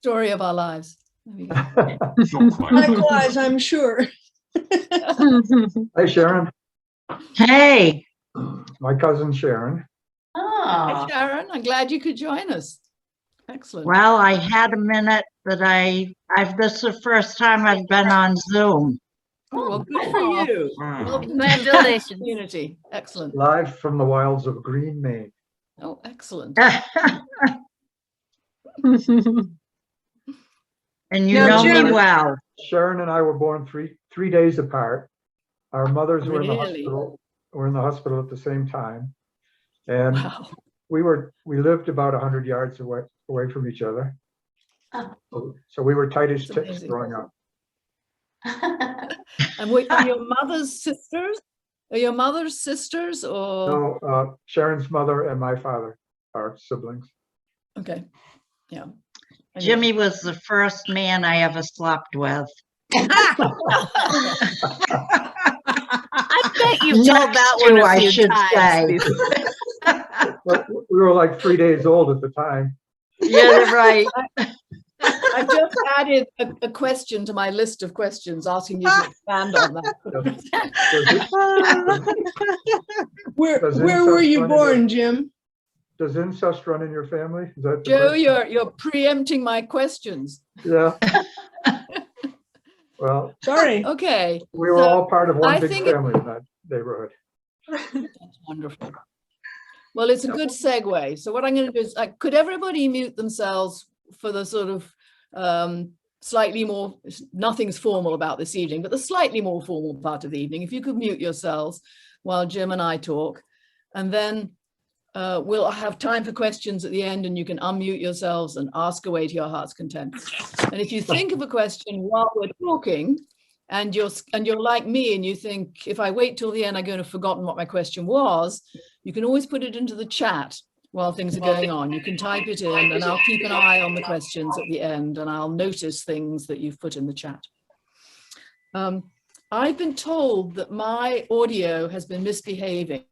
story of our lives. There we go. Not quite. Likewise, I'm sure. Hi, Sharon. Hey, My cousin Sharon. Hi, oh, Sharon, I'm glad you could join us. Excellent. well, I had a minute, but this is the first time I've been on Zoom. Oh, well, good for you. Welcome to the Congratulations. community. Excellent. Live from the wilds of Green, Maine. Oh, excellent. And you Now, know me Jim- well. Sharon and I were born three days apart. Our mothers were in the Really? hospital. Were in the hospital at the same time, and Wow. we lived about 100 yards away from each other. So we were tight as That's ticks amazing. growing up. And are your mother's sisters? Are your mother's sisters or? So Sharon's mother and my father are siblings. Okay. Yeah. Anyway. Jimmy was the first man I ever slept with. I bet you've told that Next one to, a I few should times. But we were like 3 days old at the time. Yeah, right. I've just added a question to my list of questions, asking you to expand on that. Where Does were incest you run in born, Jim? Does incest run in your family? Is that the Joe, question? you're preempting my questions. Yeah. Well, Sorry. Okay. we were So, all part of I one big think it- family in that neighborhood. That's wonderful. Well, it's a good segue. So what I'm going to do is, could everybody mute themselves for the sort of slightly more, nothing's formal about this evening, but the slightly more formal part of the evening. If you could mute yourselves while Jim and I talk, and then we'll have time for questions at the end, and you can unmute yourselves and ask away to your heart's content. And if you think of a question while we're talking, and you're like me, and you think, if I wait till the end, I'm going to have forgotten what my question was, you can always put it into the chat while things are going on. You can type it in, and I'll keep an eye on the questions at the end, and I'll notice things that you've put in the chat. I've been told that my audio has been misbehaving.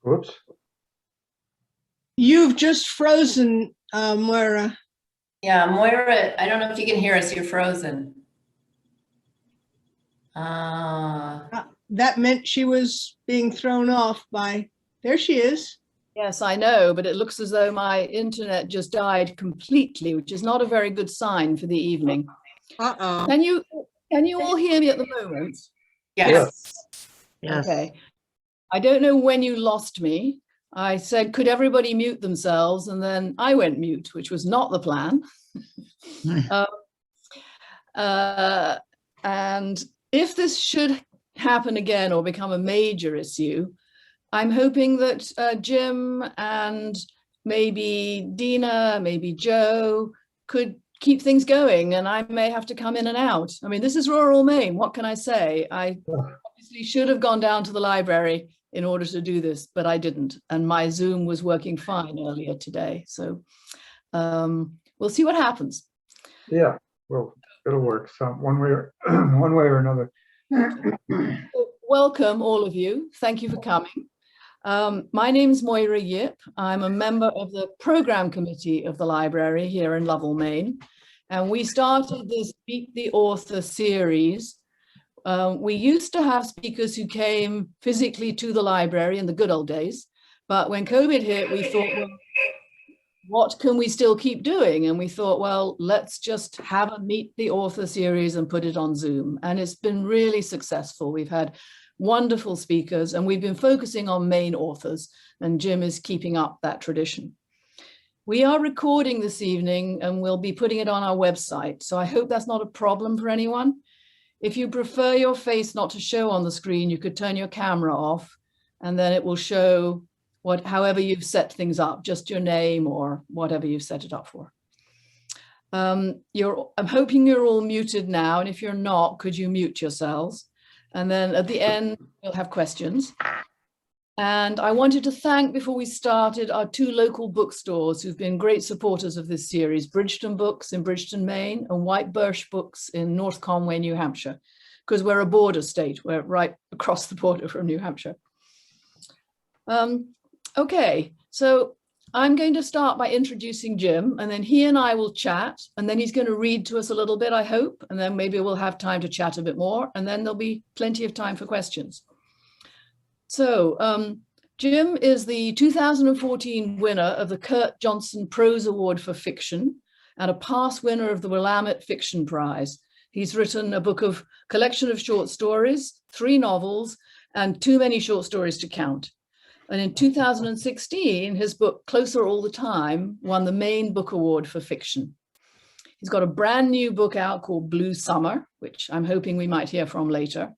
Whoops. You've just frozen, Moira. Yeah, Moira, I don't know if you can hear us, you're frozen. That meant she was being thrown off by, there she is. Yes, I know, but it looks as though my internet just died completely, which is not a very good sign for the evening. Uh-oh. Can you all hear me at the moment? Yes. Yes. Okay. I don't know when you lost me. I said, could everybody mute themselves? And then I went mute, which was not the plan. And if this should happen again or become a major issue, I'm hoping that Jim and maybe Dina, maybe Joe could keep things going, and I may have to come in and out. I mean, this is rural Maine. What can I say? I obviously should have gone down to the library in order to do this, but I didn't. And my Zoom was working fine earlier today. So we'll see what happens. Yeah, well, it'll work some one way or another. So welcome, all of you. Thank you for coming. My name's Moira Yip. I'm a member of the program committee of the library here in Lovell, Maine. And we started this Meet the Author series. We used to have speakers who came physically to the library in the good old days. But when COVID hit, we thought, well, what can we still keep doing? And we thought, well, let's just have a Meet the Author series and put it on Zoom. And it's been really successful. We've had wonderful speakers, and we've been focusing on Maine authors, and Jim is keeping up that tradition. We are recording this evening, and we'll be putting it on our website. So I hope that's not a problem for anyone. If you prefer your face not to show on the screen, you could turn your camera off, and then it will show however you've set things up, just your name or whatever you've set it up for. I'm hoping you're all muted now, and if you're not, could you mute yourselves? And then at the end, we'll have questions. And I wanted to thank, before we started, our two local bookstores who've been great supporters of this series, Bridgeton Books in Bridgeton, Maine, and White Birch Books in North Conway, New Hampshire, because we're a border state. We're right across the border from New Hampshire. Okay, so I'm going to start by introducing Jim, and then he and I will chat, and then he's going to read to us a little bit, I hope, and then maybe we'll have time to chat a bit more, and then there'll be plenty of time for questions. So Jim is the 2014 winner of the Kurt Johnson Prose Award for Fiction and a past winner of the Willamette Fiction Prize. He's written a collection of short stories, 3 novels, and too many short stories to count. And in 2016, his book Closer All the Time won the Maine Book Award for Fiction. He's got a brand new book out called Blue Summer, which I'm hoping we might hear from later.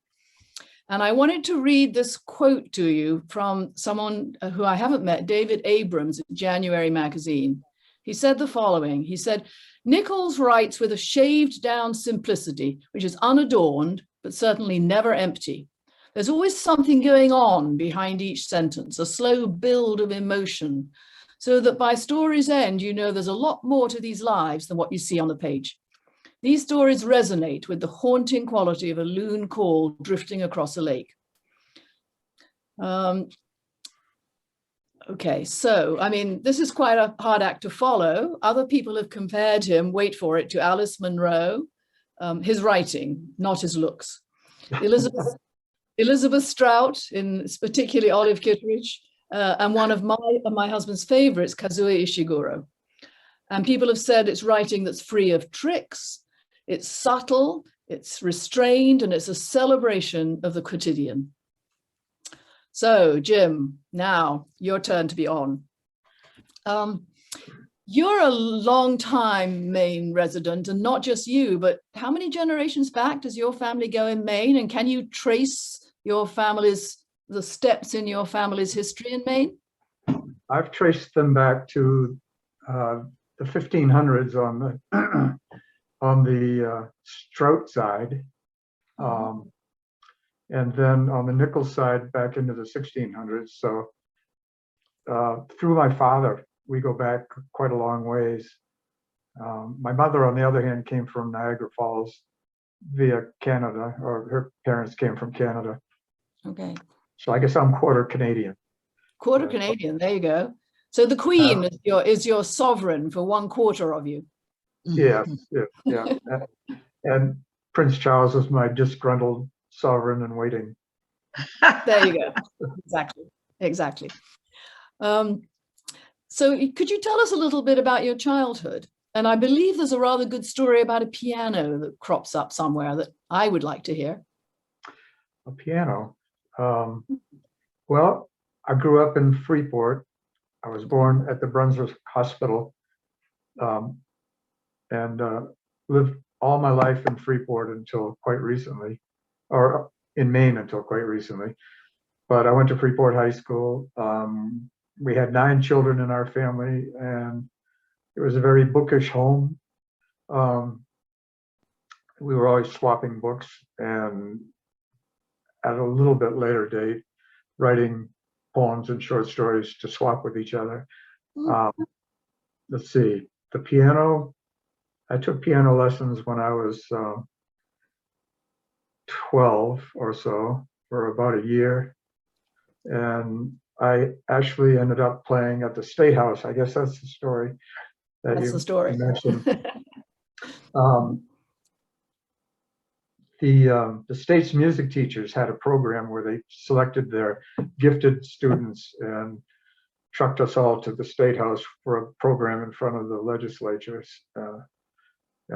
And I wanted to read this quote to you from someone who I haven't met, David Abrams, at January magazine. He said the following. He said, "Nichols writes with a shaved down simplicity, which is unadorned, but certainly never empty. There's always something going on behind each sentence, a slow build of emotion, so that by story's end, you know there's a lot more to these lives than what you see on the page. These stories resonate with the haunting quality of a loon call drifting across a lake." Okay, so, I mean, this is quite a hard act to follow. Other people have compared him, wait for it, to Alice Munro, his writing, not his looks. Elizabeth Strout, particularly Olive Kitteridge, and one of my husband's favorites, Kazuo Ishiguro. And people have said it's writing that's free of tricks, it's subtle, it's restrained, and it's a celebration of the quotidian. So, Jim, now your turn to be on. You're a long-time Maine resident, and not just you, but how many generations back does your family go in Maine? And can you trace the steps in your family's history in Maine? I've traced them back to the 1500s on the Strout side, and then on the Nichols side back into the 1600s. So through my father, we go back quite a long ways. My mother, on the other hand, came from Niagara Falls via Canada, or her parents came from Canada. Okay. So I guess I'm quarter Canadian. Quarter Canadian, there you go. So the Queen is your sovereign for 1/4 of you. Yeah. And Prince Charles is my disgruntled sovereign in waiting. There you go. Exactly. So could you tell us a little bit about your childhood? And I believe there's a rather good story about a piano that crops up somewhere that I would like to hear. A piano. Well, I grew up in Freeport. I was born at the Brunswick Hospital, and lived all my life in Freeport until quite recently, or in Maine until quite recently. But I went to Freeport High School. We had 9 children in our family, and it was a very bookish home. We were always swapping books, and at a little bit later date, writing poems and short stories to swap with each other. Let's see, the piano, I took piano lessons when I was 12 or so, for about a year. And I actually ended up playing at the State House. I guess that's the story that That's the story. mentioned. The state's music teachers had a program where they selected their gifted students and trucked us all to the State House for a program in front of the legislatures. And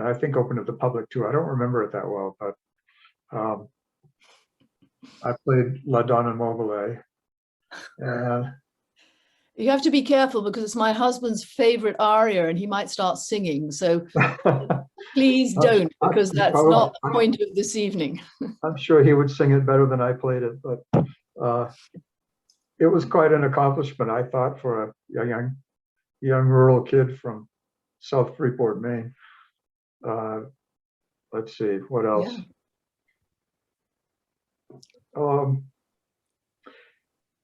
I think open to the public too. I don't remember it that well, but I played La Donna Mobile. You have to be careful because it's my husband's favorite aria and he might start singing. So please don't, because that's not the point of this evening. I'm sure he would sing it better than I played it, but it was quite an accomplishment, I thought, for a young rural kid from South Freeport, Maine. Let's see, what else? Yeah.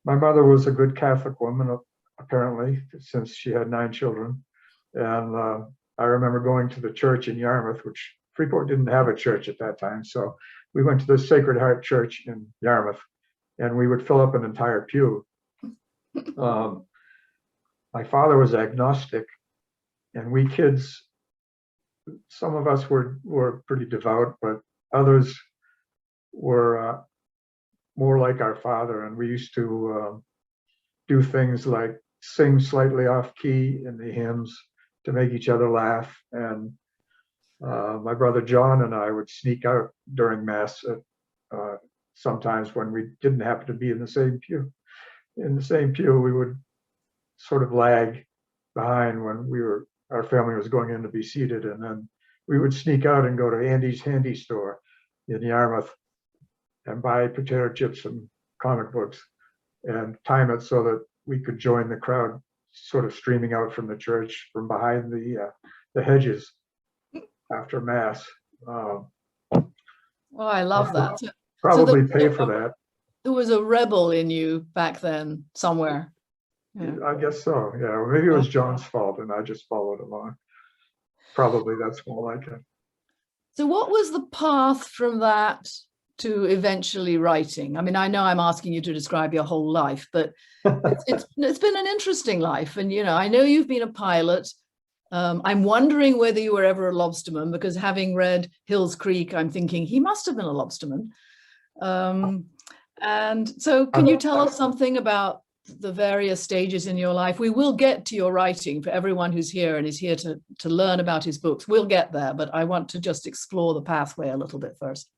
my mother was a good Catholic woman, apparently, since she had 9 children. And I remember going to the church in Yarmouth, which Freeport didn't have a church at that time. So we went to the Sacred Heart Church in Yarmouth, and we would fill up an entire pew. My father was agnostic, and we kids, some of us were pretty devout, but others were more like our father. And we used to do things like sing slightly off key in the hymns to make each other laugh. And my brother John and I would sneak out during Mass sometimes when we didn't happen to be in the same pew. In the same pew, we would sort of lag behind when our family was going in to be seated, and then we would sneak out and go to Andy's Handy Store in Yarmouth and buy potato chips and comic books and time it so that we could join the crowd sort of streaming out from the church from behind the hedges after Mass. Oh, I love that. Probably pay for that. There was a rebel in you back then somewhere. Yeah. I guess so. Yeah, or maybe it was John's fault and I just followed along. Probably that's more like it. So what was the path from that to eventually writing? I mean, I know I'm asking you to describe your whole life, but it's been an interesting life. And, you know, I know you've been a pilot. I'm wondering whether you were ever a lobsterman, because having read Hills Creek, I'm thinking he must have been a lobsterman. And so can you tell us something about the various stages in your life? We will get to your writing for everyone who's here and is here to learn about his books. We'll get there, but I want to just explore the pathway a little bit first.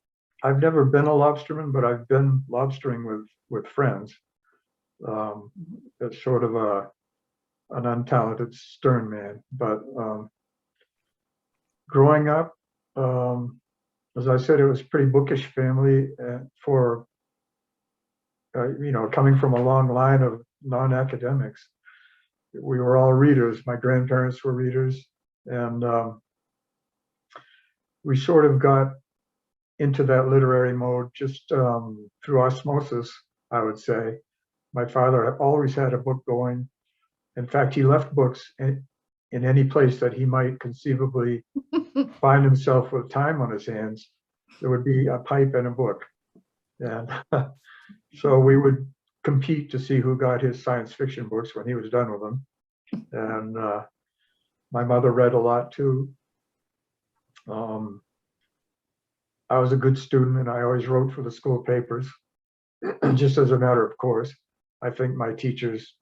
I've never been a lobsterman, but I've been lobstering with friends. It's sort of an untalented stern man, but growing up, as I said, it was a pretty bookish family for you know, coming from a long line of non-academics. We were all readers. My grandparents were readers, and we sort of got into that literary mode just through osmosis, I would say. My father always had a book going. In fact, he left books in any place that he might conceivably find himself with time on his hands. There would be a pipe and a book. And so we would compete to see who got his science fiction books when he was done with them. And my mother read a lot too. I was a good student and I always wrote for the school papers, just as a matter of course. I think my teachers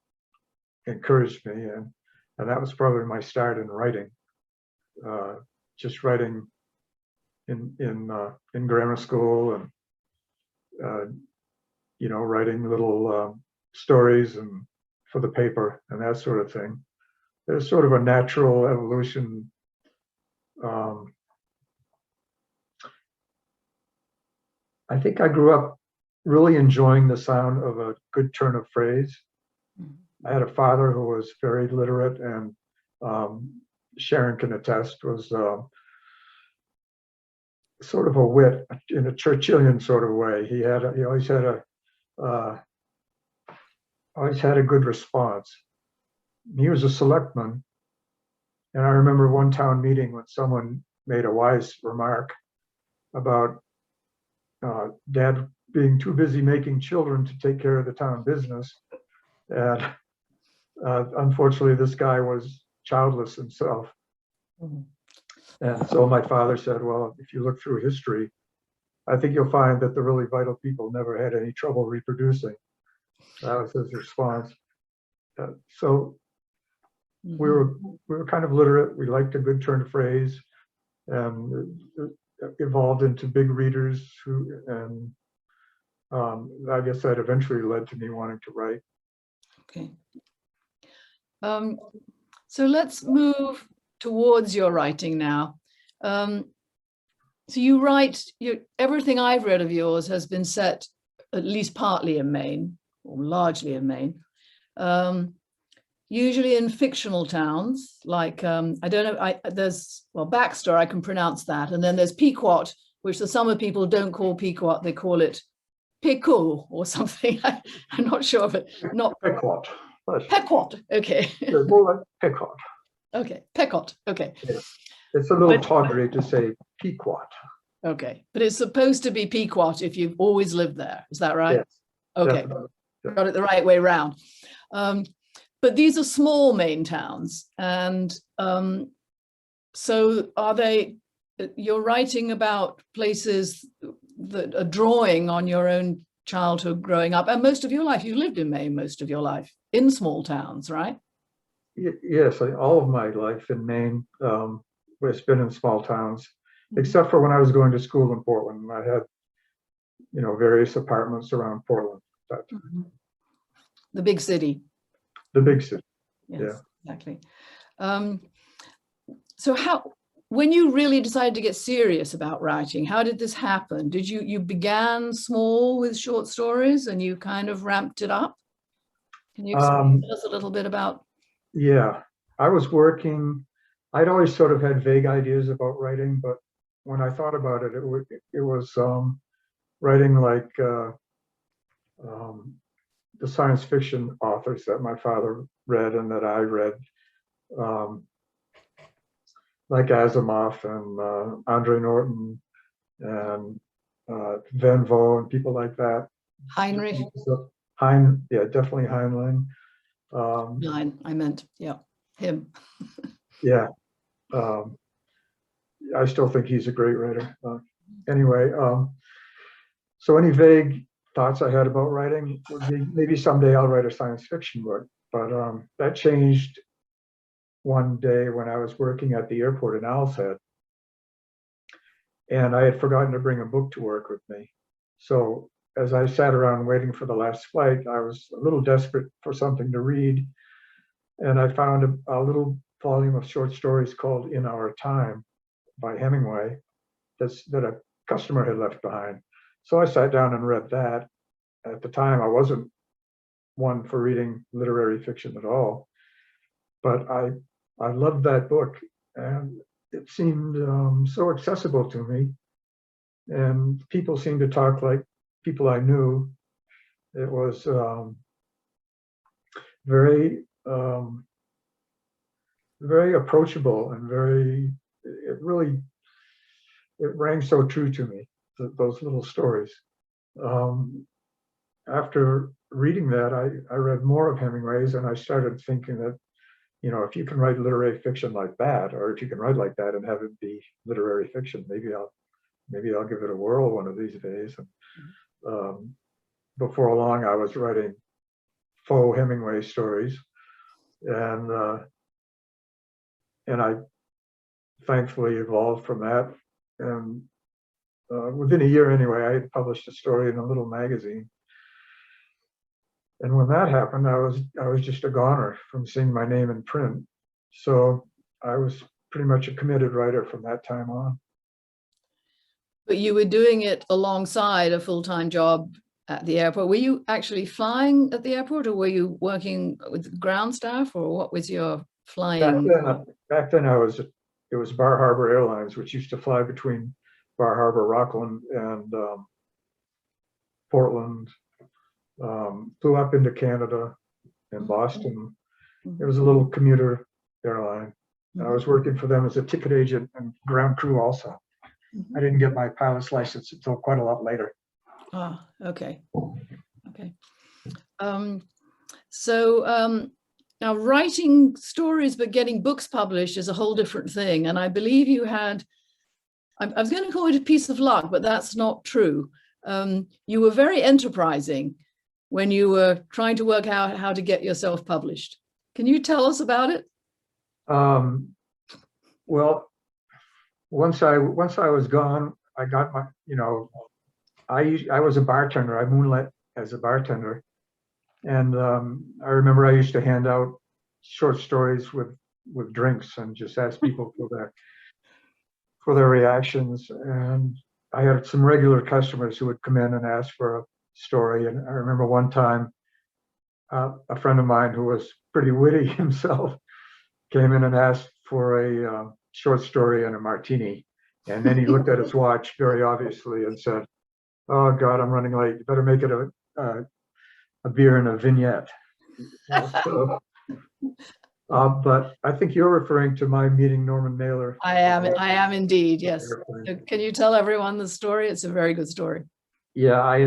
encouraged me, and that was probably my start in writing. Just writing in grammar school, and you know, writing little stories and for the paper and that sort of thing. There's sort of a natural evolution. I think I grew up really enjoying the sound of a good turn of phrase. I had a father who was very literate, and Sharon can attest, was sort of a wit in a Churchillian sort of way. He always had a good response. He was a selectman, and I remember one town meeting when someone made a wise remark about Dad being too busy making children to take care of the town business. And unfortunately, this guy was childless himself. And so my father said, well, if you look through history, I think you'll find that the really vital people never had any trouble reproducing. That was his response. So we were kind of literate. We liked a good turn of phrase, and evolved into big readers and I guess that eventually led to me wanting to write. Okay. So let's move towards your writing now. So you write, everything I've read of yours has been set at least partly in Maine, or largely in Maine. Usually in fictional towns, like, I don't know, there's, well, Baxter, I can pronounce that. And then there's Pequot, which the summer people don't call Pequot, they call it Pequot or something. I'm not sure of it. Not Pequot. Pequot. Okay. More like Pequot. Okay. Pequot. Okay. Yeah. It's a little But- tawdry to say Pequot. Okay. But it's supposed to be Pequot if you've always lived there. Is that right? Yes, Okay. definitely. Got it the right way round. But these are small Maine towns. And so are they, you're writing about places that are drawing on your own childhood growing up, and most of your life, you lived in Maine most of your life, in small towns, right? Yes, all of my life in Maine has been in small towns, Mhm. except for when I was going to school in Portland. I had, various apartments around Portland, Mhm. The big city. the big city. Yes, exactly. So when you really decided to get serious about writing, how did this happen? Did you began small with short stories and you kind of ramped it up? Can you explain to us a little bit about? Yeah, I was working. I'd always sort of had vague ideas about writing, but when I thought about it, it was writing like the science fiction authors that my father read and that I read, like Asimov and Andre Norton and Van Vogt and people like that. Heinrich? Yeah, definitely Heinlein. Nine, I meant, yeah, him. Yeah, I still think he's a great writer. Anyway, so any vague thoughts I had about writing would be maybe someday I'll write a science fiction book, but that changed one day when I was working at the airport in Owl's Head, and I had forgotten to bring a book to work with me. So as I sat around waiting for the last flight, I was a little desperate for something to read, and I found a little volume of short stories called In Our Time by Hemingway that a customer had left behind. So I sat down and read that. At the time, I wasn't one for reading literary fiction at all, but I loved that book, and it seemed so accessible to me, and people seemed to talk like people I knew. It was very very approachable and it rang so true to me, those little stories. After reading that, I read more of Hemingway's, and I started thinking that, if you can write literary fiction like that, or if you can write like that and have it be literary fiction, maybe I'll give it a whirl one of these days. And before long, I was writing faux Hemingway stories, and I thankfully evolved from that. And within a year anyway, I had published a story in a little magazine. And when that happened, I was just a goner from seeing my name in print. So I was pretty much a committed writer from that time on. But you were doing it alongside a full-time job at the airport. Were you actually flying at the airport, or were you working with ground staff, or what was your flying? Back then it was Bar Harbor Airlines, which used to fly between Bar Harbor, Rockland, and Portland. Flew up into Canada and Boston. It was a little commuter airline. I was working for them as a ticket agent and ground crew also. I didn't get my pilot's license until quite a lot later. Ah, okay. Okay. Now writing stories but getting books published is a whole different thing. And I believe you had, I was going to call it a piece of luck, but that's not true. You were very enterprising when you were trying to work out how to get yourself published. Can you tell us about it? Well, once I was gone, I got my, I was a bartender. I moonlit as a bartender. And I remember I used to hand out short stories with drinks and just ask people for their reactions. And I had some regular customers who would come in and ask for a story. And I remember one time a friend of mine who was pretty witty himself came in and asked for a short story and a martini. And then he looked at his watch very obviously and said, Oh God, I'm running late. You better make it a beer and a vignette. So, but I think you're referring to my meeting Norman Mailer. I am indeed, yes. Airplane. So can you tell everyone the story? It's a very good story. Yeah, I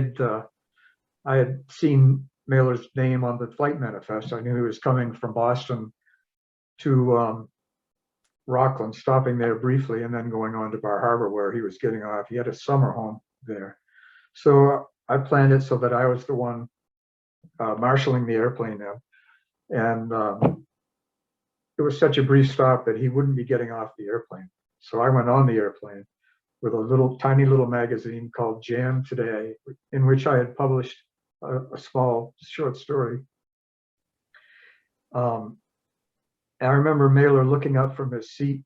had seen Mailer's name on the flight manifest. I knew he was coming from Boston to Rockland, stopping there briefly, and then going on to Bar Harbor where he was getting off. He had a summer home there. So I planned it so that I was the one marshaling the airplane now. And it was such a brief stop that he wouldn't be getting off the airplane. So I went on the airplane with a tiny little magazine called Jam Today, in which I had published a small short story. I remember Mailer looking up from his seat.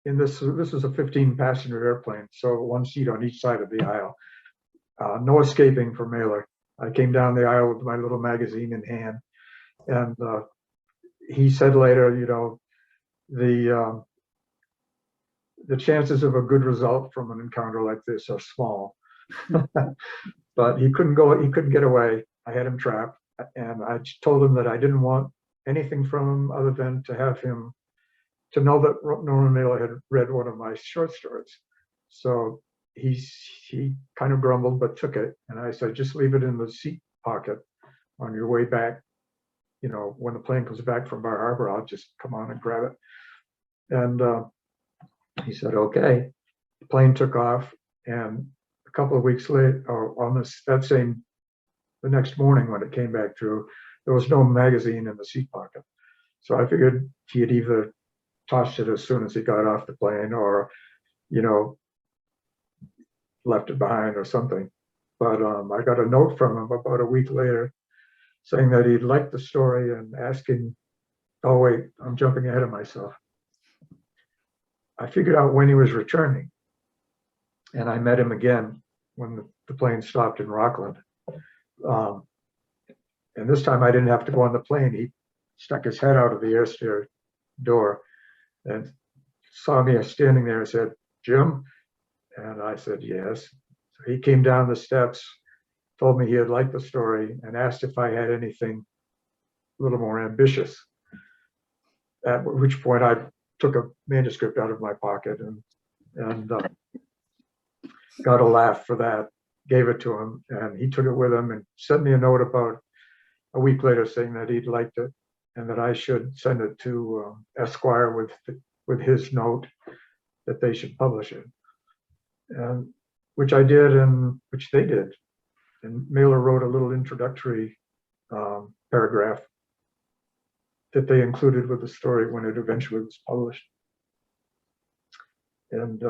This was a 15-passenger airplane, so one seat on each side of the aisle. No escaping for Mailer. I came down the aisle with my little magazine in hand, and he said later, you know, the chances of a good result from an encounter like this are small. But he couldn't get away. I had him trapped, and I told him that I didn't want anything from him other than to have him to know that Norman Mailer had read one of my short stories. So he kind of grumbled but took it, and I said, just leave it in the seat pocket on your way back. You know, when the plane comes back from Bar Harbor, I'll just come on and grab it. And he said, okay. The plane took off, and a couple of weeks later, the next morning when it came back through, there was no magazine in the seat pocket. So I figured he had either tossed it as soon as he got off the plane, or, you know, left it behind or something. But I got a note from him about a week later saying that he liked the story and asking, oh wait, I'm jumping ahead of myself. I figured out when he was returning, and I met him again when the plane stopped in Rockland. And this time I didn't have to go on the plane. He stuck his head out of the airstairs door and saw me standing there and said, Jim? And I said, yes. So he came down the steps, told me he had liked the story, and asked if I had anything a little more ambitious. At which point I took a manuscript out of my pocket and got a laugh for that, gave it to him, and he took it with him and sent me a note about a week later saying that he'd liked it and that I should send it to Esquire with his note that they should publish it. And which I did, and which they did. And Mailer wrote a little introductory paragraph that they included with the story when it eventually was published. And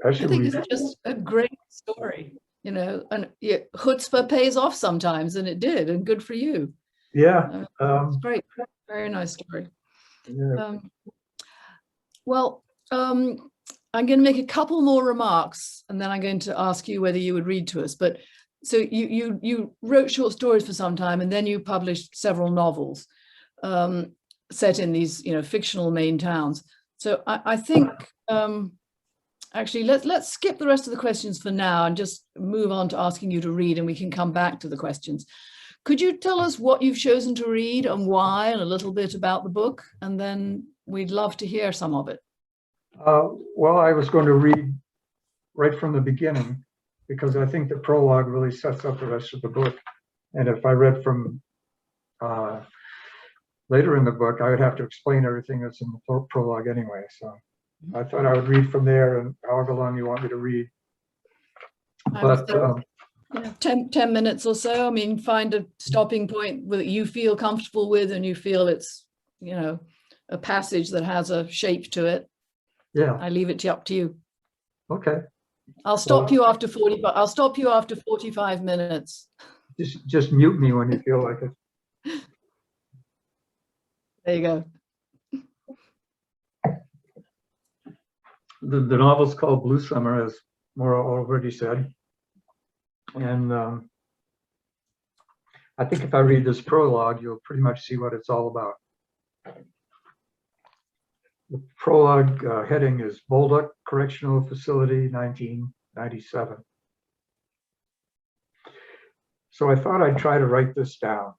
actually, I think it's just a great story, you know, and yeah, chutzpah pays off sometimes, and it did, and good for you. yeah, It's great, very nice story. yeah. I'm going to make a couple more remarks, and then I'm going to ask you whether you would read to us. But so you wrote short stories for some time, and then you published several novels set in these, you know, fictional Maine towns. So I think actually let's skip the rest of the questions for now and just move on to asking you to read, and we can come back to the questions. Could you tell us what you've chosen to read and why, and a little bit about the book, and then we'd love to hear some of it. Well, I was going to read right from the beginning because I think the prologue really sets up the rest of the book. And if I read from later in the book, I would have to explain everything that's in the prologue anyway. So I thought I would read from there, and however long you want me to read. But 10 minutes or so. I mean, find a stopping point that you feel comfortable with, and you feel it's, you know, a passage that has a shape to it. yeah, I leave it up to you. okay. I'll stop you after 40, but I'll stop you after 45 minutes. Just mute me when you feel like it. There you go. The novel's called Blue Summer, as Maura already said. And I think if I read this prologue, you'll pretty much see what it's all about. The prologue heading is Bolduc Correctional Facility, 1997. So I thought I'd try to write this down.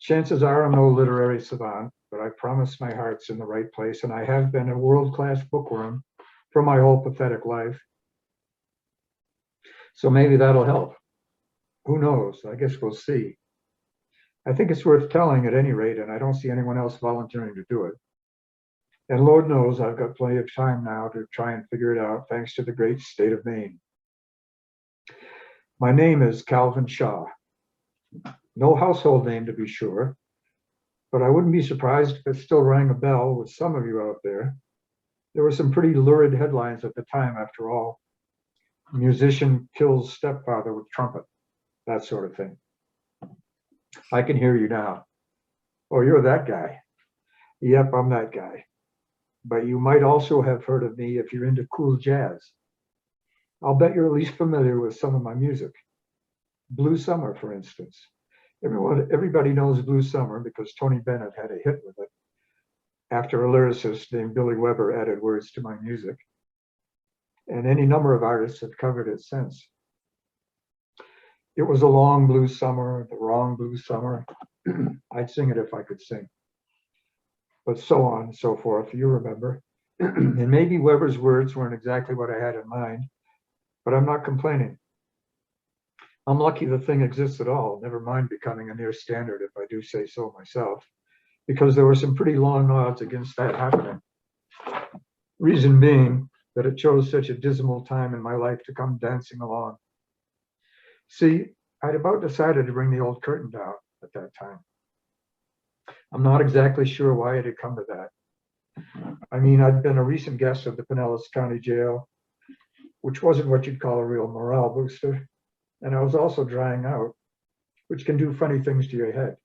Chances are I'm no literary savant, but I promise my heart's in the right place, and I have been a world-class bookworm for my whole pathetic life. So maybe that'll help. Who knows? I guess we'll see. I think it's worth telling at any rate, and I don't see anyone else volunteering to do it. And Lord knows I've got plenty of time now to try and figure it out, thanks to the great state of Maine. My name is Calvin Shaw. No household name to be sure, but I wouldn't be surprised if it still rang a bell with some of you out there. There were some pretty lurid headlines at the time, after all. Musician kills stepfather with trumpet, that sort of thing. I can hear you now. Oh, you're that guy. Yep, I'm that guy. But you might also have heard of me if you're into cool jazz. I'll bet you're at least familiar with some of my music. Blue Summer, for instance. Everybody knows Blue Summer because Tony Bennett had a hit with it after a lyricist named Billy Weber added words to my music. And any number of artists have covered it since. It was a long blue summer, the wrong blue summer. I'd sing it if I could sing. But so on and so forth, you remember. And maybe Weber's words weren't exactly what I had in mind, but I'm not complaining. I'm lucky the thing exists at all, never mind becoming a near standard if I do say so myself, because there were some pretty long odds against that happening. Reason being that it chose such a dismal time in my life to come dancing along. See, I'd about decided to bring the old curtain down at that time. I'm not exactly sure why it had come to that. I mean, I'd been a recent guest of the Pinellas County Jail, which wasn't what you'd call a real morale booster. And I was also drying out, which can do funny things to your head.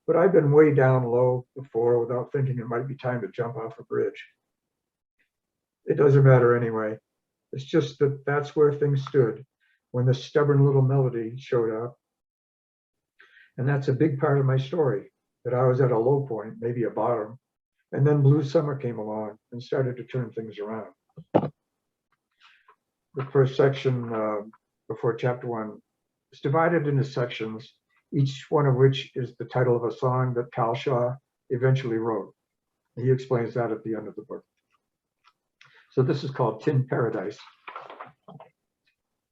But I've been way down low before without thinking it might be time to jump off a bridge. It doesn't matter anyway. It's just that that's where things stood when the stubborn little melody showed up. And that's a big part of my story, that I was at a low point, maybe a bottom, and then Blue Summer came along and started to turn things around. The first section before chapter 1 is divided into sections, each one of which is the title of a song that Cal Shaw eventually wrote. He explains that at the end of the book. So this is called Tin Paradise.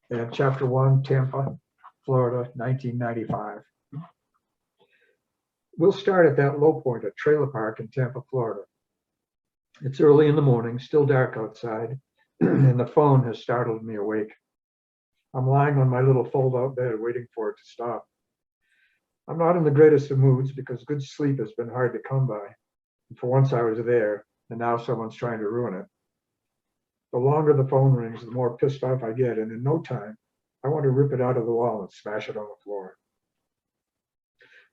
And chapter 1, Tampa, Florida, 1995. We'll start at that low point, a trailer park in Tampa, Florida. It's early in the morning, still dark outside, and the phone has startled me awake. I'm lying on my little fold-out bed waiting for it to stop. I'm not in the greatest of moods because good sleep has been hard to come by. And for once I was there, and now someone's trying to ruin it. The longer the phone rings, the more pissed off I get, and in no time, I want to rip it out of the wall and smash it on the floor.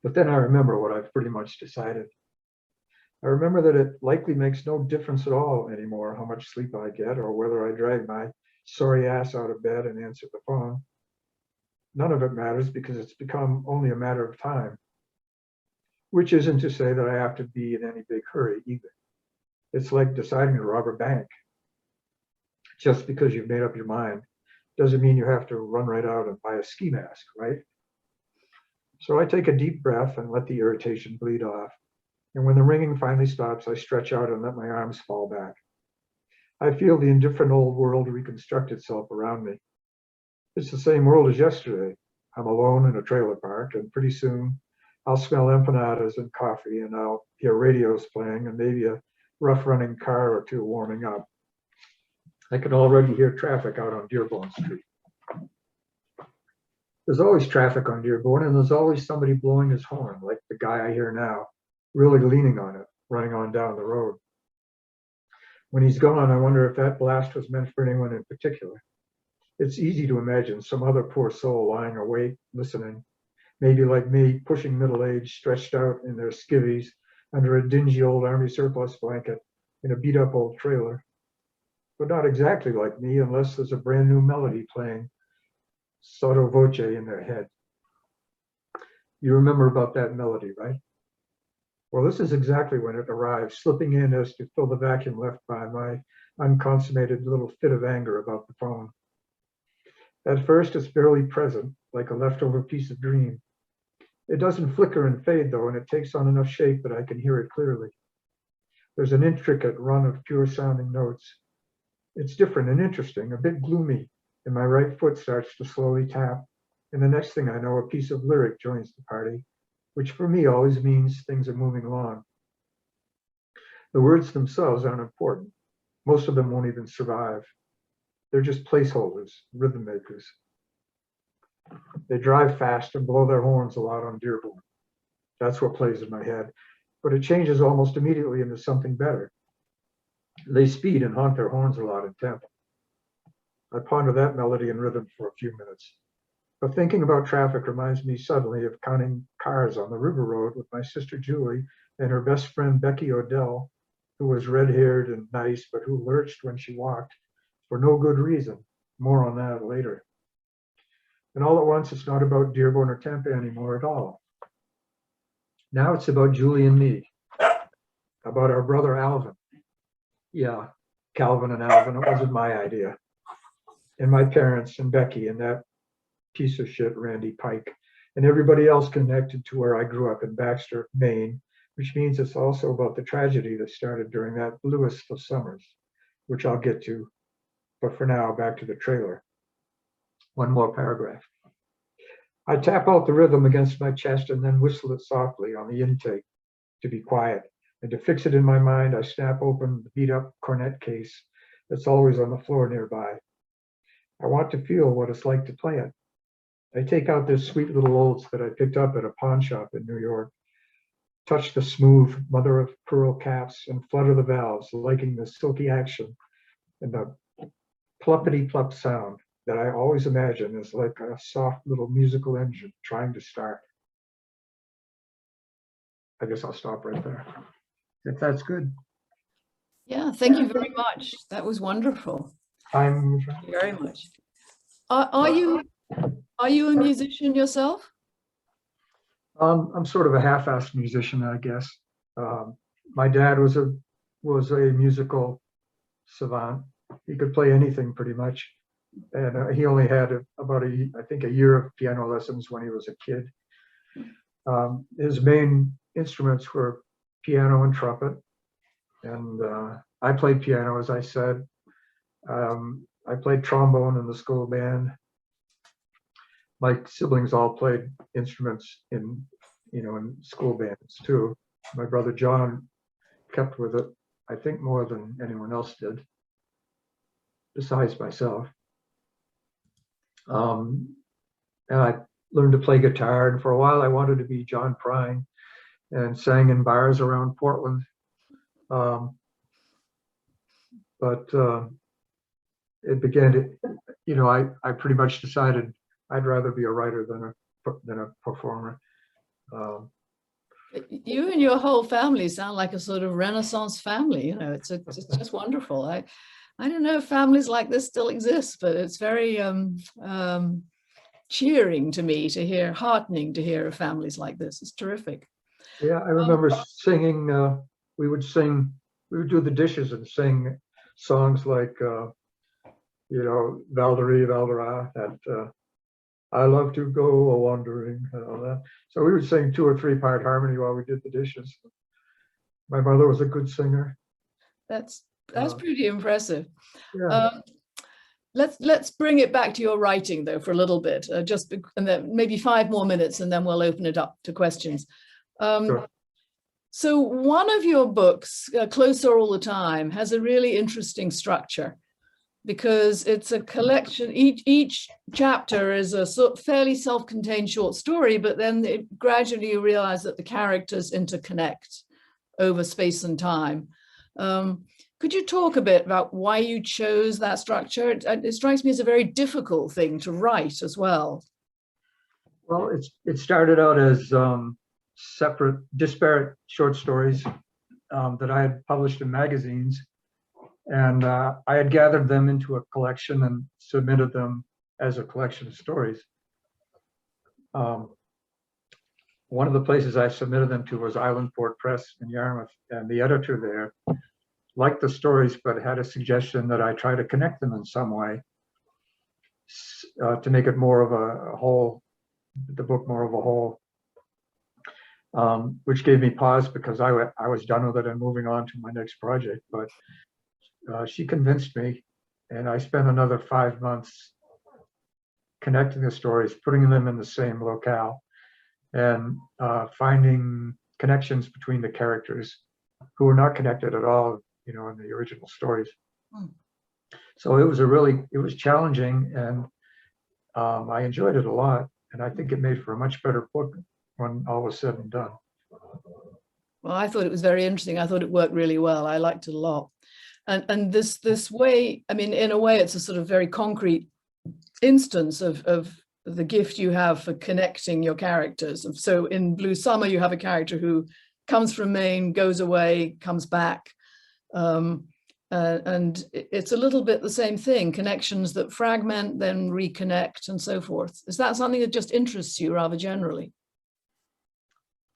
But then I remember what I've pretty much decided. I remember that it likely makes no difference at all anymore how much sleep I get or whether I drag my sorry ass out of bed and answer the phone. None of it matters because it's become only a matter of time, which isn't to say that I have to be in any big hurry either. It's like deciding to rob a bank. Just because you've made up your mind doesn't mean you have to run right out and buy a ski mask, right? So I take a deep breath and let the irritation bleed off. And when the ringing finally stops, I stretch out and let my arms fall back. I feel the indifferent old world reconstruct itself around me. It's the same world as yesterday. I'm alone in a trailer park, and pretty soon I'll smell empanadas and coffee, and I'll hear radios playing and maybe a rough running car or two warming up. I can already hear traffic out on Dearborn Street. There's always traffic on Dearborn, and there's always somebody blowing his horn, like the guy I hear now, really leaning on it, running on down the road. When he's gone, I wonder if that blast was meant for anyone in particular. It's easy to imagine some other poor soul lying awake, listening, maybe like me, pushing middle age, stretched out in their skivvies under a dingy old army surplus blanket in a beat up old trailer. But not exactly like me unless there's a brand new melody playing sotto voce in their head. You remember about that melody, right? Well, this is exactly when it arrives, slipping in as to fill the vacuum left by my unconsummated little fit of anger about the phone. At first, it's barely present, like a leftover piece of dream. It doesn't flicker and fade, though, and it takes on enough shape that I can hear it clearly. There's an intricate run of pure-sounding notes. It's different and interesting, a bit gloomy, and my right foot starts to slowly tap, and the next thing I know, a piece of lyric joins the party, which for me always means things are moving along. The words themselves aren't important. Most of them won't even survive. They're just placeholders, rhythm makers. They drive fast and blow their horns a lot on Dearborn. That's what plays in my head, but it changes almost immediately into something better. They speed and honk their horns a lot in tempo. I ponder that melody and rhythm for a few minutes. But thinking about traffic reminds me suddenly of counting cars on the river road with my sister Julie and her best friend Becky Odell, who was red-haired and nice, but who lurched when she walked for no good reason. More on that later. And all at once, it's not about Dearborn or Tempe anymore at all. Now it's about Julie and me, about our brother Alvin. Yeah, Calvin and Alvin, it wasn't my idea. And my parents and Becky and that piece of shit, Randy Pike, and everybody else connected to where I grew up in Baxter, Maine, which means it's also about the tragedy that started during that bluest of summers, which I'll get to. But for now, back to the trailer. One more paragraph. I tap out the rhythm against my chest and then whistle it softly on the intake to be quiet. And to fix it in my mind, I snap open the beat-up cornet case that's always on the floor nearby. I want to feel what it's like to play it. I take out this sweet little Olds that I picked up at a pawn shop in New York, touch the smooth mother-of-pearl caps and flutter the valves, liking the silky action and the pluppity-plup sound that I always imagine is like a soft little musical engine trying to start. I guess I'll stop right there, if that's good. Yeah, thank you very much. That was wonderful. Thank you very much. Are you a musician yourself? I'm sort of a half-assed musician, I guess. My dad was a musical savant. He could play anything pretty much, and he only had about a year of piano lessons when he was a kid. His main instruments were piano and trumpet, and I played piano, as I said. I played trombone in the school band. My siblings all played instruments in school bands too. My brother John kept with it, I think, more than anyone else did, besides myself. And I learned to play guitar, and for a while I wanted to be John Prine and sang in bars around Portland. But it began to, I pretty much decided I'd rather be a writer than a performer. You and your whole family sound like a sort of Renaissance family. It's just wonderful. I don't know if families like this still exist, but it's very cheering to me to hear, heartening to hear of families like this. It's terrific. Yeah, I remember singing. We would do the dishes and sing songs like, Valderie, Valdera, that I love to go a-wandering and all that. So we would sing 2 or 3 part harmony while we did the dishes. My mother was a good singer. That's pretty impressive. Yeah. Let's bring it back to your writing though for a little bit, and then maybe 5 more minutes, and then we'll open it up to questions. Sure. So one of your books, Closer All the Time, has a really interesting structure, because it's a collection. Each chapter is a sort of fairly self-contained short story, but then gradually you realize that the characters interconnect over space and time. Could you talk a bit about why you chose that structure? It strikes me as a very difficult thing to write as well. Well, it started out as separate, disparate short stories that I had published in magazines. And I had gathered them into a collection and submitted them as a collection of stories. One of the places I submitted them to was Islandport Press in Yarmouth, and the editor there liked the stories, but had a suggestion that I try to connect them in some way. to make it more of a whole, the book more of a whole, which gave me pause because I was done with it and moving on to my next project. But she convinced me, and I spent another 5 months connecting the stories, putting them in the same locale, and finding connections between the characters who were not connected at all, in the original stories. So it was challenging, and I enjoyed it a lot, and I think it made for a much better book when all was said and done. Well, I thought it was very interesting. I thought it worked really well. I liked it a lot. And this way, I mean, in a way, it's a sort of very concrete instance of the gift you have for connecting your characters. So in Blue Summer, you have a character who comes from Maine, goes away, comes back. And it's a little bit the same thing, connections that fragment, then reconnect, and so forth. Is that something that just interests you rather generally?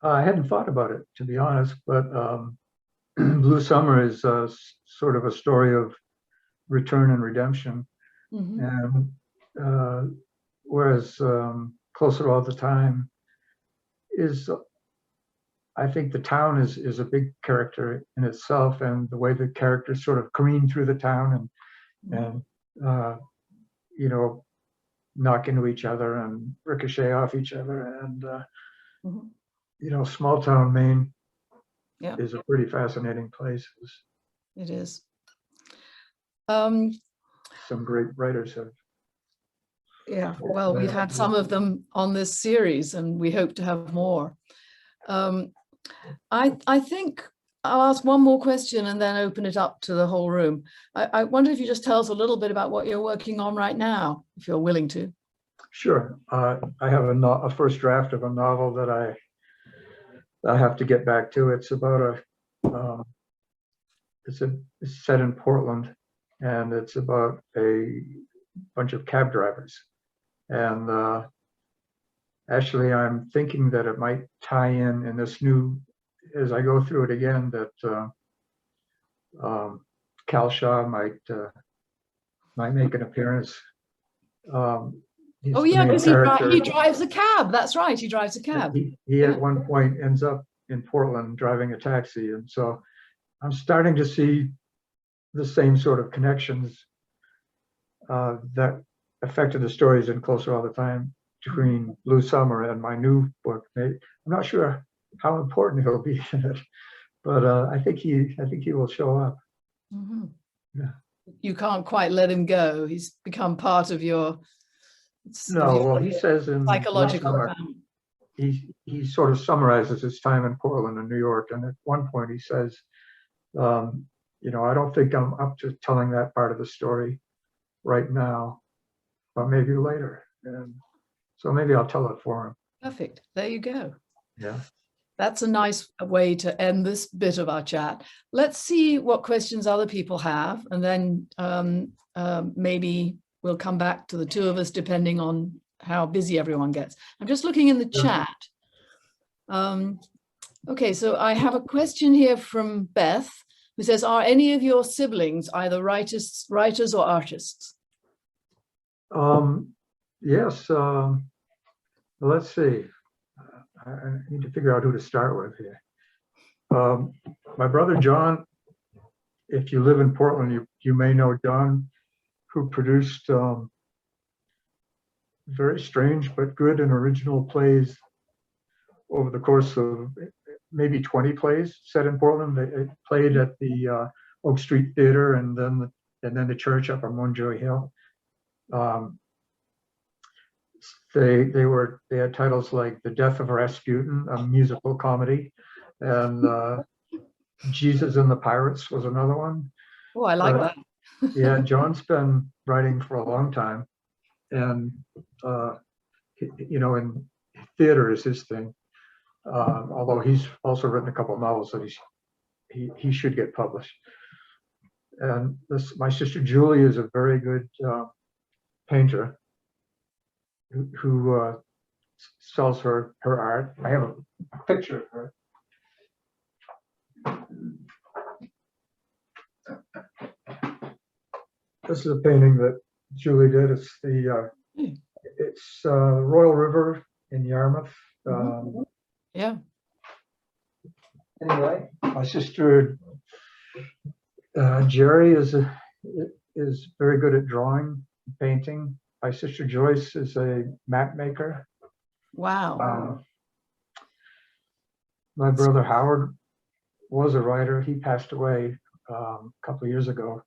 I hadn't thought about it, to be honest, but Blue Summer is sort of a story of return and redemption. And whereas Closer All the Time is, I think the town is a big character in itself, and the way the characters sort of careen through the town and knock into each other and ricochet off each other. And small town Maine is a pretty fascinating place. It is. Some great writers have. Yeah, well, we've had some of them on this series, and we hope to have more. I think I'll ask one more question and then open it up to the whole room. I wonder if you just tell us a little bit about what you're working on right now, if you're willing to. Sure. I have a first draft of a novel that I have to get back to. It's about it's set in Portland, and it's about a bunch of cab drivers. And actually, I'm thinking that it might tie in this new, as I go through it again, that Cal Shaw might make an appearance. Oh yeah, because he drives a cab. That's right, he drives a cab. He at one point ends up in Portland driving a taxi, and so I'm starting to see the same sort of connections that affected the stories in Closer All the Time between Blue Summer and my new book. I'm not sure how important he'll be in it, but I think he will show up. Yeah. You can't quite let him go. He's become part of your. No, well, he says in psychological Summer, he sort of summarizes his time in Portland and New York, and at one point he says, I don't think I'm up to telling that part of the story right now, but maybe later. And so maybe I'll tell it for him. Perfect. There you go. Yeah. That's a nice way to end this bit of our chat. Let's see what questions other people have, and then maybe we'll come back to the two of us depending on how busy everyone gets. I'm just looking in the chat. Okay, so I have a question here from Beth, who says, are any of your siblings either writers or artists? Yes. Let's see. I need to figure out who to start with here. My brother John, if you live in Portland, you may know John, who produced very strange but good and original plays over the course of maybe 20 plays set in Portland. They played at the Oak Street Theater and then the church up on Montjoy Hill. They had titles like The Death of Rasputin, a musical comedy, and Jesus and the Pirates was another one. Oh, I like that. Yeah, John's been writing for a long time, and in theater is his thing. Although he's also written a couple of novels that he should get published. And my sister Julie is a very good painter who sells her art. I have a picture of her. This is a painting that Julie did. It's Royal River in Yarmouth. Yeah. Anyway, my sister Jerry is very good at drawing, painting. My sister Joyce is a map maker. Wow. My brother Howard was a writer. He passed away a couple of years ago.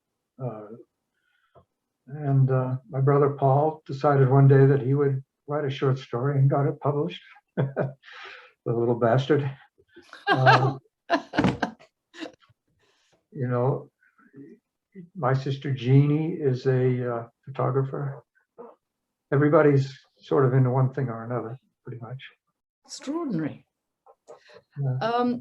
And my brother Paul decided one day that he would write a short story and got it published. The little bastard. You know, my sister Jeannie is a photographer. Everybody's sort of into one thing or another, pretty much. Extraordinary. Yeah.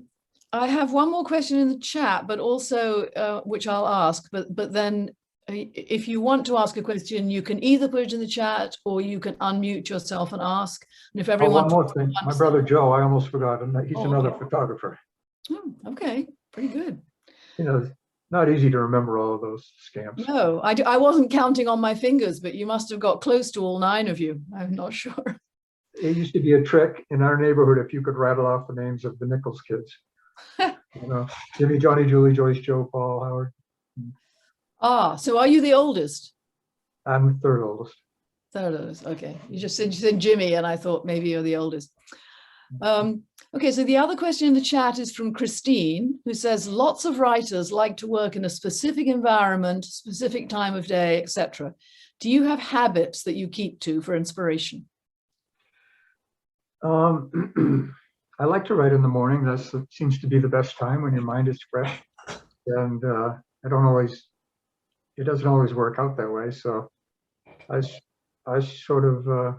I have one more question in the chat, but also which I'll ask. But then, if you want to ask a question, you can either put it in the chat or you can unmute yourself and ask. And if everyone, one more thing, my brother Joe, I almost forgot him. He's another okay. photographer. Oh, okay, pretty good. You know, it's not easy to remember all of those scamps. No, I wasn't counting on my fingers, but you must have got close to all 9 of you. I'm not sure. It used to be a trick in our neighborhood if you could rattle off the names of the Nichols kids. You know, Jimmy, Johnny, Julie, Joyce, Joe, Paul, Howard. Ah, so are you the oldest? I'm the third oldest. Third oldest, okay. You said Jimmy, and I thought maybe you're the oldest. Okay, so the other question in the chat is from Christine, who says lots of writers like to work in a specific environment, specific time of day, etc. Do you have habits that you keep to for inspiration? I like to write in the morning. That seems to be the best time when your mind is fresh. And it doesn't always work out that way. So I sort of,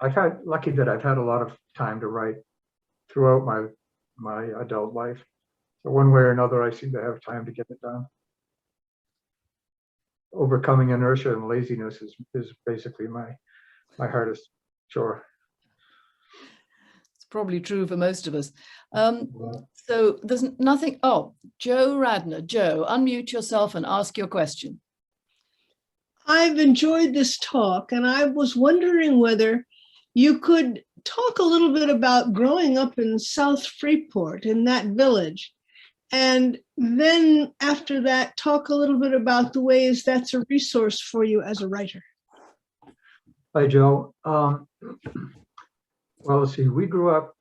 I've had lucky that I've had a lot of time to write throughout my adult life. So one way or another, I seem to have time to get it done. Overcoming inertia and laziness is basically my hardest chore. Probably true for most of us. So there's nothing. Oh, Joe Radner. Joe, unmute yourself and ask your question. I've enjoyed this talk, and I was wondering whether you could talk a little bit about growing up in South Freeport, in that village. And then after that, talk a little bit about the ways that's a resource for you as a writer. Hi, Joe. Well, let's see, we grew up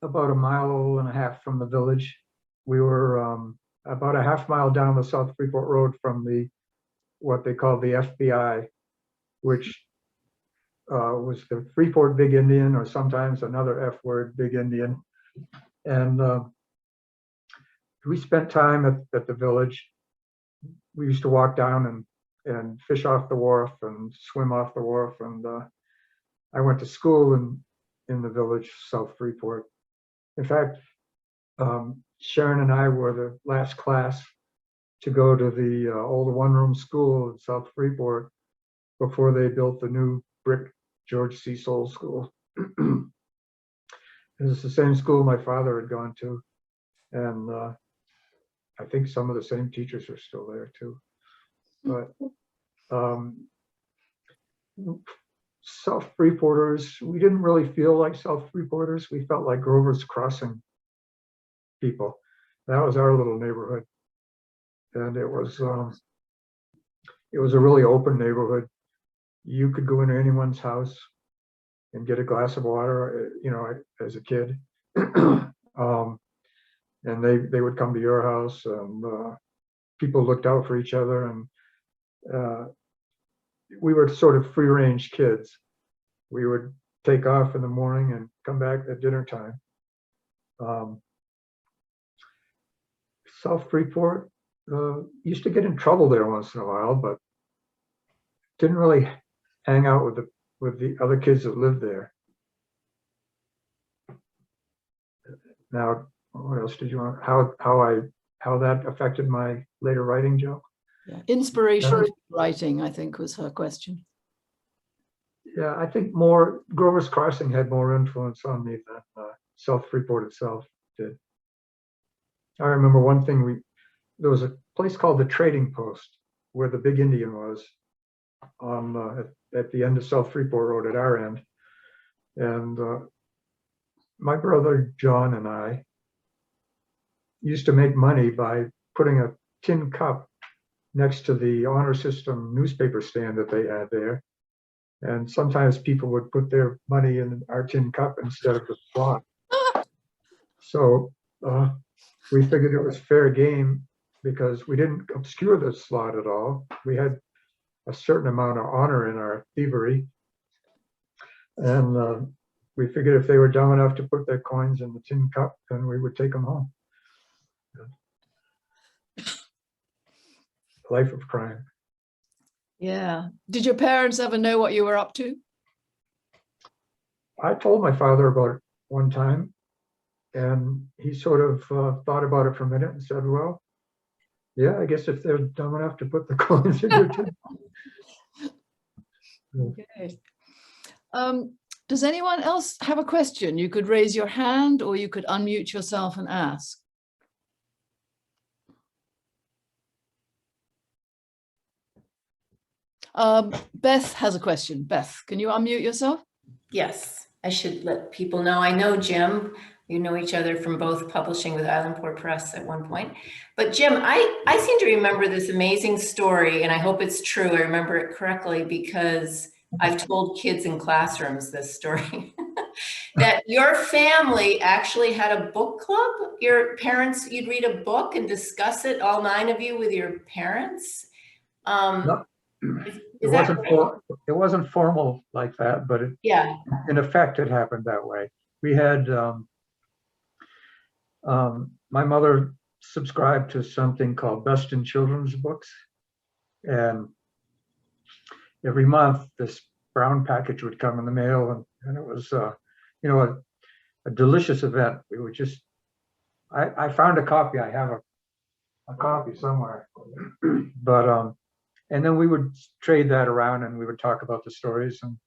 about 1.5 miles from the village. We were about a half mile down the South Freeport Road from what they called the FBI, which was the Freeport Big Indian, or sometimes another F word, Big Indian. And we spent time at the village. We used to walk down and fish off the wharf and swim off the wharf. And I went to school in the village, South Freeport. In fact, Sharon and I were the last class to go to the old one-room school in South Freeport before they built the new brick George C. Soule School. It's the same school my father had gone to, and I think some of the same teachers are still there too. But South Freeporters, we didn't really feel like South Freeporters. We felt like Grover's Crossing people. That was our little neighborhood, and it was a really open neighborhood. You could go into anyone's house and get a glass of water, you know, as a kid, and they would come to your house, and people looked out for each other, and we were sort of free-range kids. We would take off in the morning and come back at dinner time. South Freeport used to get in trouble there once in a while, but didn't really hang out with the other kids that lived there. Now, what else did you want? How that affected my later writing, Joe? Yeah. Inspiration for writing, I think, was her question. Yeah, I think more Grover's Crossing had more influence on me than South Freeport itself did. I remember one thing, there was a place called the Trading Post where the Big Indian was, at the end of South Freeport Road at our end. And my brother John and I used to make money by putting a tin cup next to the honor system newspaper stand that they had there. And sometimes people would put their money in our tin cup instead of the slot. So we figured it was fair game because we didn't obscure the slot at all. We had a certain amount of honor in our thievery. And we figured if they were dumb enough to put their coins in the tin cup, then we would take them home. Life of crime. Yeah. Did your parents ever know what you were up to? I told my father about it one time, and he sort of thought about it for a minute and said, well, yeah, I guess if they're dumb enough to put the coins in your tin. Okay. Does anyone else have a question? You could raise your hand or you could unmute yourself and ask. Beth has a question. Beth, can you unmute yourself? Yes, I should let people know. I know Jim. You know each other from both publishing with Islandport Press at one point. But Jim, I seem to remember this amazing story, and I hope it's true. I remember it correctly because I've told kids in classrooms this story. That your family actually had a book club. Your parents, you'd read a book and discuss it, all 9 of you with your parents. No, Is that right? It wasn't formal like that, but Yeah. in effect, it happened that way. We had, my mother subscribed to something called Best in Children's Books. And every month, this brown package would come in the mail, and it was, you know, a delicious event. We would just, I found a copy. I have a copy somewhere, but, and then we would trade that around and we would talk about the stories and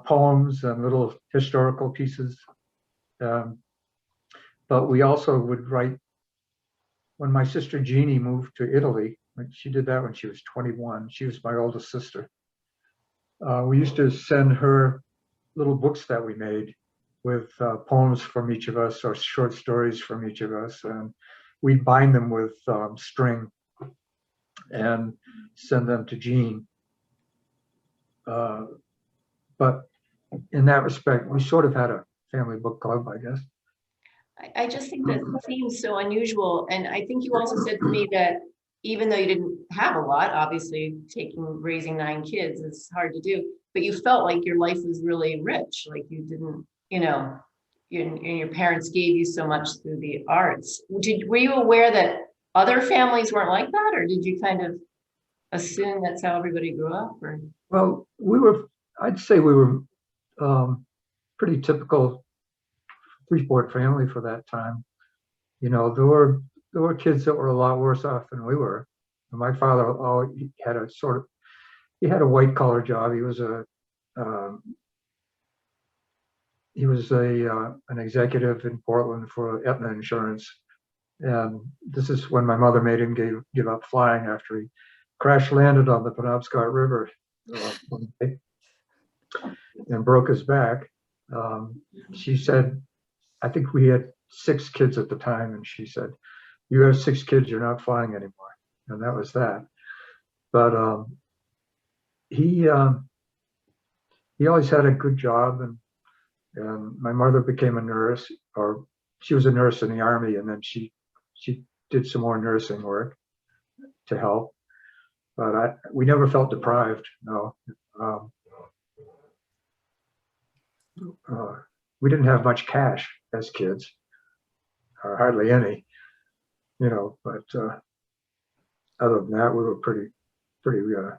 poems and little historical pieces. But we also would write, when my sister Jeannie moved to Italy, she did that when she was 21. She was my oldest sister. We used to send her little books that we made with poems from each of us or short stories from each of us. And we'd bind them with string and send them to Jean. But in that respect, we sort of had a family book club, I guess. I just think that seems so unusual. And I think you also said to me that even though you didn't have a lot, obviously raising 9 kids is hard to do, but you felt like your life was really rich. Like you didn't, you know, your parents gave you so much through the arts. Were you aware that other families weren't like that, or did you kind of assume that's how everybody grew up? Or? Well, I'd say we were pretty typical Freeport family for that time. You know, there were kids that were a lot worse off than we were. And my father, he had a white collar job. He was an executive in Portland for Aetna Insurance. And this is when my mother made him give up flying after he crash landed on the Penobscot River and broke his back. She said, I think we had 6 kids at the time, and she said, you have 6 kids, you're not flying anymore. And that was that. But he always had a good job, and my mother became a nurse, or she was a nurse in the Army, and then she did some more nursing work to help. But we never felt deprived, no. We didn't have much cash as kids, or hardly any, you know, but other than that, we were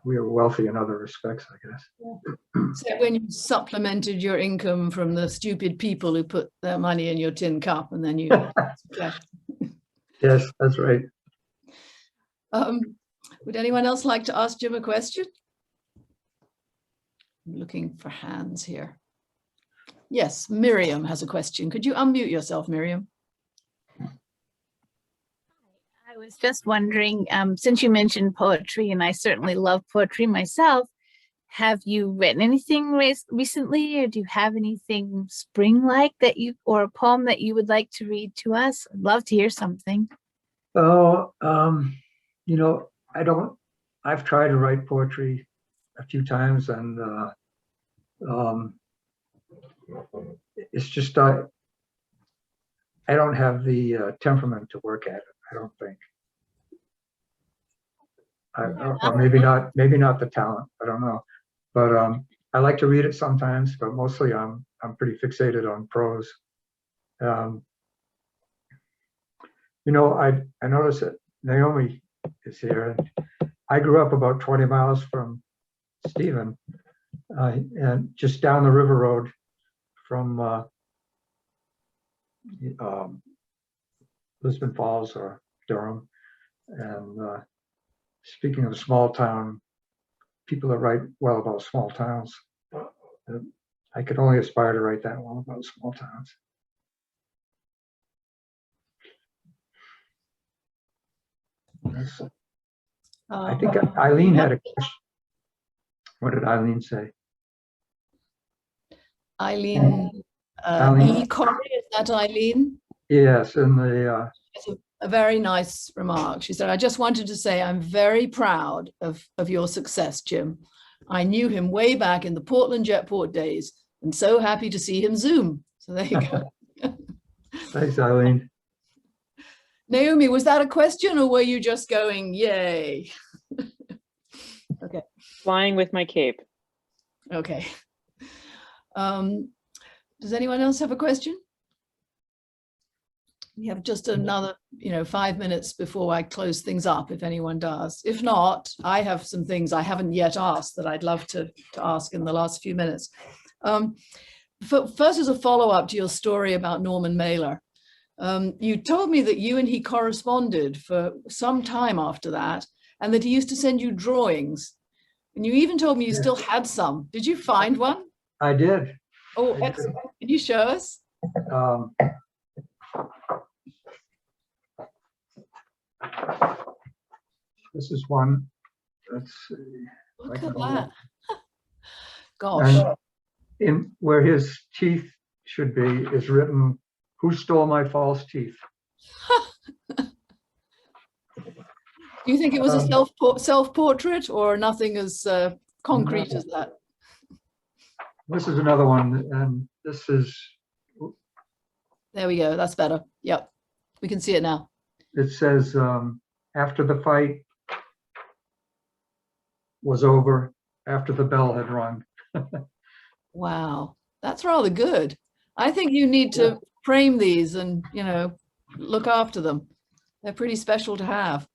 we were wealthy in other respects, I guess. So when you supplemented your income from the stupid people who put their money in your tin cup and then you Yes, that's right. Would anyone else like to ask Jim a question? I'm looking for hands here. Yes, Miriam has a question. Could you unmute yourself, Miriam? I was just wondering, since you mentioned poetry, and I certainly love poetry myself, have you written anything recently, or do you have anything spring-like that you, or a poem that you would like to read to us? I'd love to hear something. Oh, you know, I've tried to write poetry a few times, and it's just I don't have the temperament to work at it, I don't think. Or maybe not the talent, I don't know. But I like to read it sometimes, but mostly I'm pretty fixated on prose. You know, I noticed that Naomi is here. And I grew up about 20 miles from Stephen, and just down the river road from Lisbon Falls or Durham. And speaking of a small town, people that write well about small towns, I could only aspire to write that well about small towns. I think Eileen had a question. What did Eileen say? Eileen, Eileen. E. Corey, is that Eileen? Yes, in the It's a very nice remark. She said, I just wanted to say I'm very proud of your success, Jim. I knew him way back in the Portland Jetport days and so happy to see him Zoom. So there you go. thanks, Eileen. Naomi, was that a question or were you just going, yay? Okay. Flying with my cape. Okay. Does anyone else have a question? We have just another, 5 minutes before I close things up, if anyone does. If not, I have some things I haven't yet asked that I'd love to ask in the last few minutes. First, as a follow-up to your story about Norman Mailer, you told me that you and he corresponded for some time after that, and that he used to send you drawings. And you even told me you still had some. Did you find one? I did. Oh, excellent. Can you show us? This is one. Let's see. Look at that. Gosh. And in where his teeth should be is written, "Who stole my false teeth?" Do you think it was a self-portrait or nothing as concrete as that? This is another one, and this is. There we go. That's better. Yep. We can see it now. It says, after the fight was over, after the bell had rung. Wow. That's rather good. I think you need to frame these and, look after them. They're pretty special to have.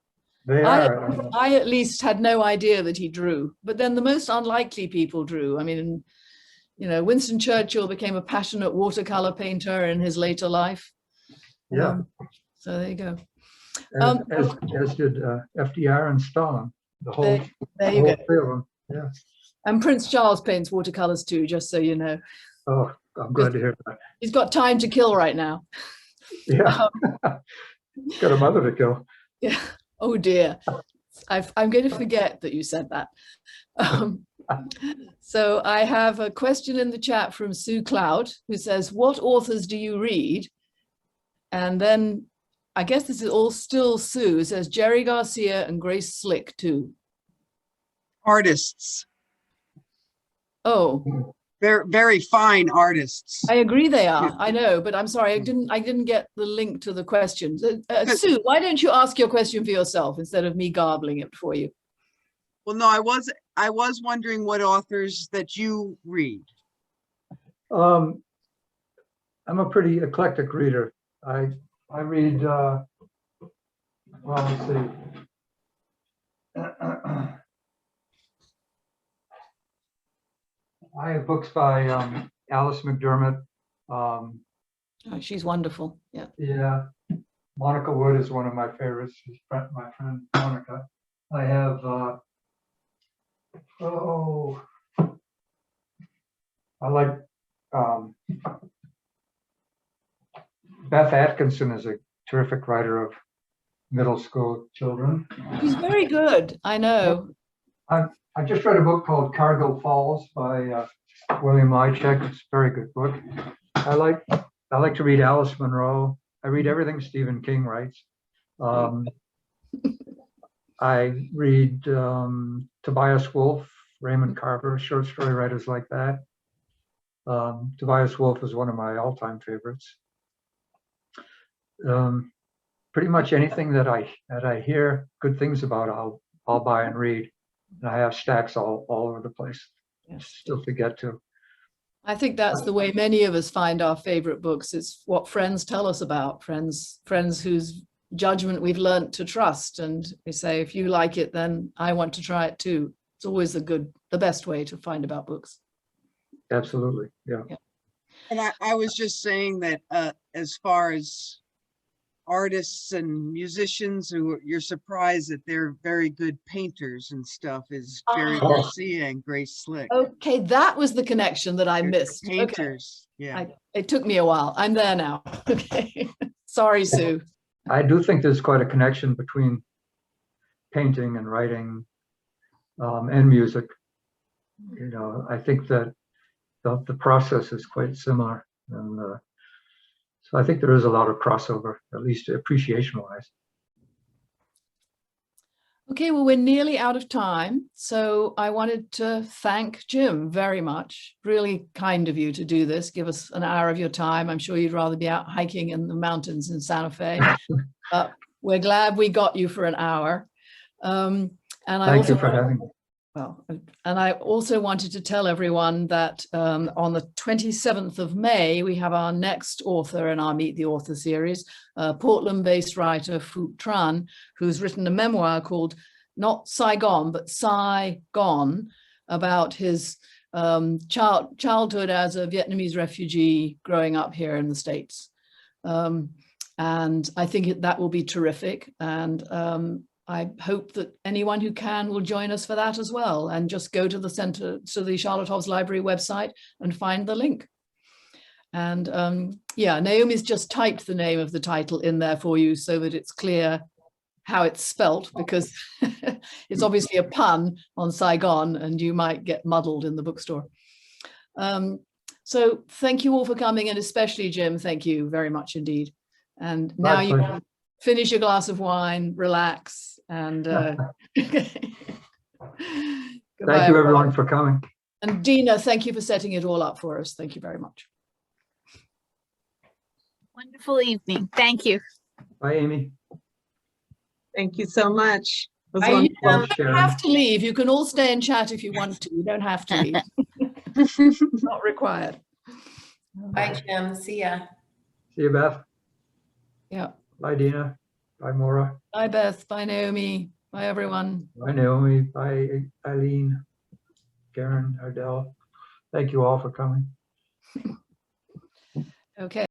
They are. I at least had no idea that he drew, but then the most unlikely people drew. I mean, Winston Churchill became a passionate watercolor painter in his later life. Yeah. So there you go. As did FDR and Stalin. The whole, there you go. three of them. Yeah. And Prince Charles paints watercolors too, just so you know. Oh, I'm glad to hear that. He's got time to kill right now. Yeah. He's got a mother to kill. Yeah. Oh dear. I'm going to forget that you said that. So I have a question in the chat from Sue Cloud, who says, what authors do you read? And then I guess this is all still Sue. It says Jerry Garcia and Grace Slick too. Artists. Oh. They're very fine artists. I agree they are. I know, but I'm sorry, I didn't get the link to the question. Sue, why don't you ask your question for yourself instead of me garbling it for you? Well, no, I was wondering what authors that you read. I'm a pretty eclectic reader. I read, well, let's see. I have books by Alice McDermott. Oh, she's wonderful. Yeah. Yeah. Monica Wood is one of my favorites. She's my friend Monica. I have, I like Beth Atkinson is a terrific writer of middle school children. He's very good, I know. I just read a book called Cargill Falls by William Lychek. It's a very good book. I like to read Alice Munro. I read everything Stephen King writes. I read Tobias Wolff, Raymond Carver, short story writers like that. Tobias Wolff is one of my all-time favorites. Pretty much anything that I hear good things about, I'll buy and read. And I have stacks all over the place. Yes. Still to get to. I think that's the way many of us find our favorite books. It's what friends tell us about, friends whose judgment we've learned to trust. And we say, if you like it, then I want to try it too. It's always the best way to find about books. Absolutely, yeah. And I was just saying that as far as artists and musicians who you're surprised that they're very good painters and stuff is Jerry Garcia and Grace Slick. Okay, that was the connection that I They're missed. painters, Okay. yeah. It took me a while. I'm there now. Okay. Sorry, Sue. I do think there's quite a connection between painting and writing and music. You know, I think that the process is quite similar. And so I think there is a lot of crossover, at least appreciation-wise. Okay, well, we're nearly out of time. So I wanted to thank Jim very much. Really kind of you to do this. Give us an hour of your time. I'm sure you'd rather be out hiking in the mountains in Santa Fe. But we're glad we got you for an hour. And Thank you for having me. Well, and I also wanted to tell everyone that on the 27th of May, we have our next author in our Meet the Author series, Portland-based writer Phuc Tran, who's written a memoir called not Saigon, but Saigon, about his childhood as a Vietnamese refugee growing up here in the States. And I think that will be terrific. And I hope that anyone who can will join us for that as well, and just go to the Charlotte Hobbs Library website and find the link. And yeah, Naomi's just typed the name of the title in there for you so that it's clear how it's spelt, because it's obviously a pun on Saigon and you might get muddled in the bookstore. So thank you all for coming, and especially Jim, thank you very much indeed. And now you can finish your glass of wine, relax, and thank you everyone for coming. And Dina, thank you for setting it all up for us. Thank you very much. Wonderful evening. Thank you. Bye, Amy. Thank you so much. You don't have to leave. You can all stay and chat if you want to. You don't have to leave. Not required. Bye, Jim. See ya. See you, Beth. Yeah. Bye, Dina. Bye, Maura. Bye, Beth. Bye, Naomi. Bye, everyone. Bye, Naomi. Bye, Eileen, Karen, Ardell. Thank you all for coming. Okay.